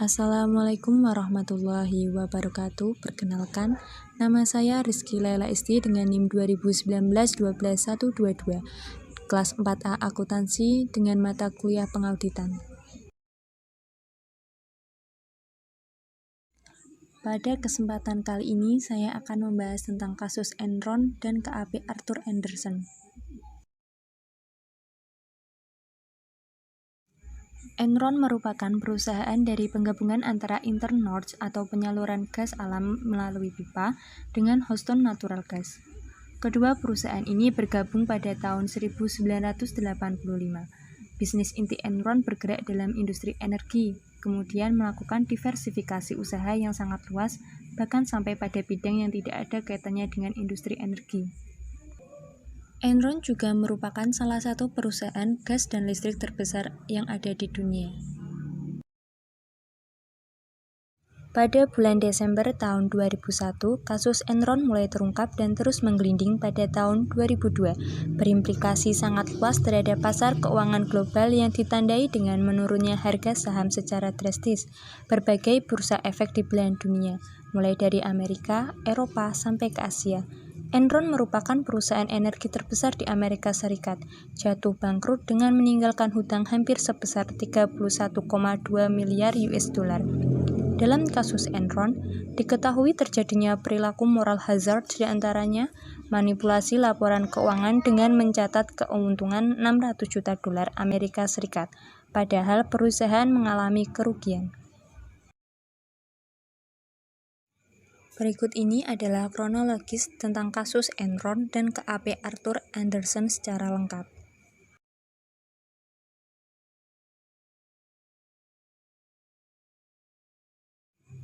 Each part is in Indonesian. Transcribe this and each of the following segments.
Assalamualaikum warahmatullahi wabarakatuh. Perkenalkan, nama saya Rizky Laila Isti dengan NIM 2019-12122, kelas 4A Akuntansi dengan mata kuliah pengauditan. Pada kesempatan kali ini, saya akan membahas tentang kasus Enron dan KAP Arthur Andersen. Enron merupakan perusahaan dari penggabungan antara Internord atau penyaluran gas alam melalui pipa dengan Houston Natural Gas. Kedua perusahaan ini bergabung pada tahun 1985. Bisnis inti Enron bergerak dalam industri energi, kemudian melakukan diversifikasi usaha yang sangat luas, bahkan sampai pada bidang yang tidak ada kaitannya dengan industri energi. Enron juga merupakan salah satu perusahaan gas dan listrik terbesar yang ada di dunia. Pada bulan Desember tahun 2001, kasus Enron mulai terungkap dan terus menggelinding pada tahun 2002, berimplikasi sangat luas terhadap pasar keuangan global yang ditandai dengan menurunnya harga saham secara drastis. Berbagai bursa efek di belahan dunia, mulai dari Amerika, Eropa, sampai ke Asia. Enron merupakan perusahaan energi terbesar di Amerika Serikat, jatuh bangkrut dengan meninggalkan hutang hampir sebesar 31,2 miliar US dollar. Dalam kasus Enron, diketahui terjadinya perilaku moral hazard di antaranya manipulasi laporan keuangan dengan mencatat keuntungan 600 juta dolar Amerika Serikat, padahal perusahaan mengalami kerugian. Berikut ini adalah kronologis tentang kasus Enron dan KAP Arthur Andersen secara lengkap.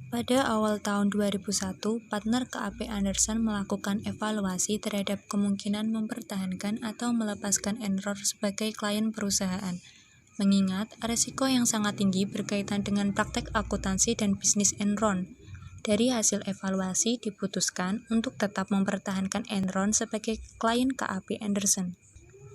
Pada awal tahun 2001, partner KAP Andersen melakukan evaluasi terhadap kemungkinan mempertahankan atau melepaskan Enron sebagai klien perusahaan, mengingat risiko yang sangat tinggi berkaitan dengan praktek akuntansi dan bisnis Enron. Dari hasil evaluasi diputuskan untuk tetap mempertahankan Enron sebagai klien KAP Andersen.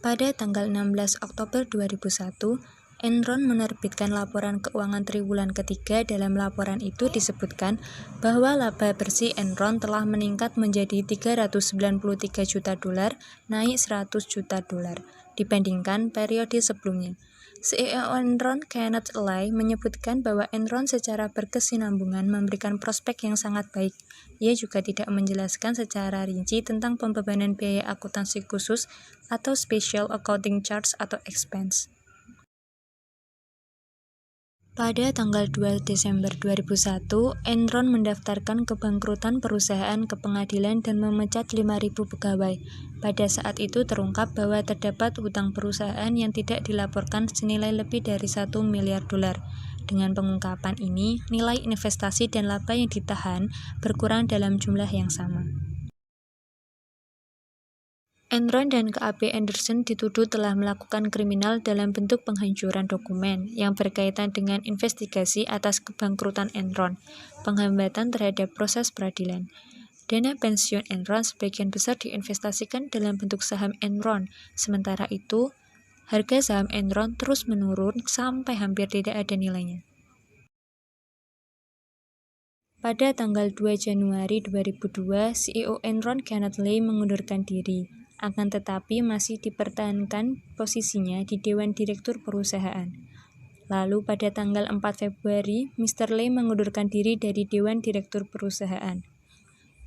Pada tanggal 16 Oktober 2001, Enron menerbitkan laporan keuangan triwulan ketiga. Dalam laporan itu disebutkan bahwa laba bersih Enron telah meningkat menjadi 393 juta dolar, naik 100 juta dolar dibandingkan periode sebelumnya. CEO Enron Kenneth Lay menyebutkan bahwa Enron secara berkesinambungan memberikan prospek yang sangat baik. Ia juga tidak menjelaskan secara rinci tentang pembebanan biaya akuntansi khusus atau special accounting charge atau expense. Pada tanggal 2 Desember 2001, Enron mendaftarkan kebangkrutan perusahaan ke pengadilan dan memecat 5.000 pegawai. Pada saat itu terungkap bahwa terdapat hutang perusahaan yang tidak dilaporkan senilai lebih dari 1 miliar dolar. Dengan pengungkapan ini, nilai investasi dan laba yang ditahan berkurang dalam jumlah yang sama. Enron dan KAP Andersen dituduh telah melakukan kriminal dalam bentuk penghancuran dokumen yang berkaitan dengan investigasi atas kebangkrutan Enron, penghambatan terhadap proses peradilan. Dana pensiun Enron sebagian besar diinvestasikan dalam bentuk saham Enron, sementara itu, harga saham Enron terus menurun sampai hampir tidak ada nilainya. Pada tanggal 2 Januari 2002, CEO Enron Kenneth Lay mengundurkan diri. Akan tetapi masih dipertahankan posisinya di Dewan Direktur perusahaan. Lalu pada tanggal 4 Februari, Mr. Lay mengundurkan diri dari Dewan Direktur perusahaan.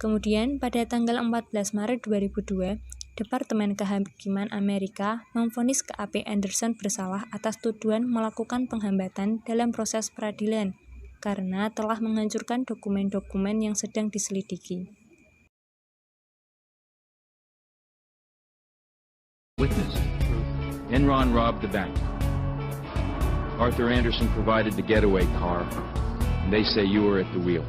Kemudian pada tanggal 14 Maret 2002, Departemen Kehakiman Amerika memvonis KAP Andersen bersalah atas tuduhan melakukan penghambatan dalam proses peradilan karena telah menghancurkan dokumen-dokumen yang sedang diselidiki. Witness. Enron robbed the bank. Arthur Andersen provided the getaway car, and they say you were at the wheel.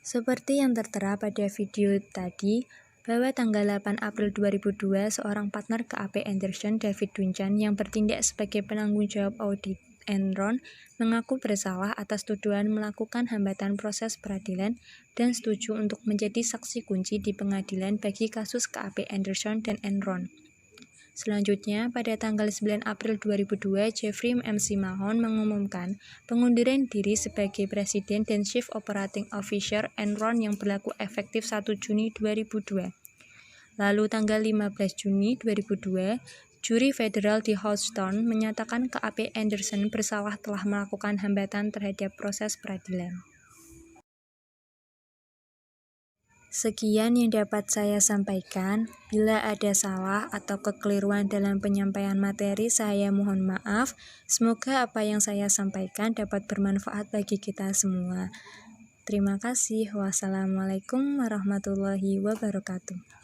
Seperti yang tertera pada video tadi, bahwa tanggal 8 April 2002, seorang partner KAP Andersen, David Duncan, yang bertindak sebagai penanggung jawab audit Enron, mengaku bersalah atas tuduhan melakukan hambatan proses peradilan dan setuju untuk menjadi saksi kunci di pengadilan bagi kasus KAP Andersen dan Enron. Selanjutnya, pada tanggal 9 April 2002, Jeffrey MC Mahon mengumumkan pengunduran diri sebagai Presiden dan Chief Operating Officer Enron yang berlaku efektif 1 Juni 2002. Lalu tanggal 15 Juni 2002, juri federal di Houston menyatakan KAP Anderson bersalah telah melakukan hambatan terhadap proses peradilan. Sekian yang dapat saya sampaikan. Bila ada salah atau kekeliruan dalam penyampaian materi, saya mohon maaf. Semoga apa yang saya sampaikan dapat bermanfaat bagi kita semua. Terima kasih. Wassalamualaikum warahmatullahi wabarakatuh.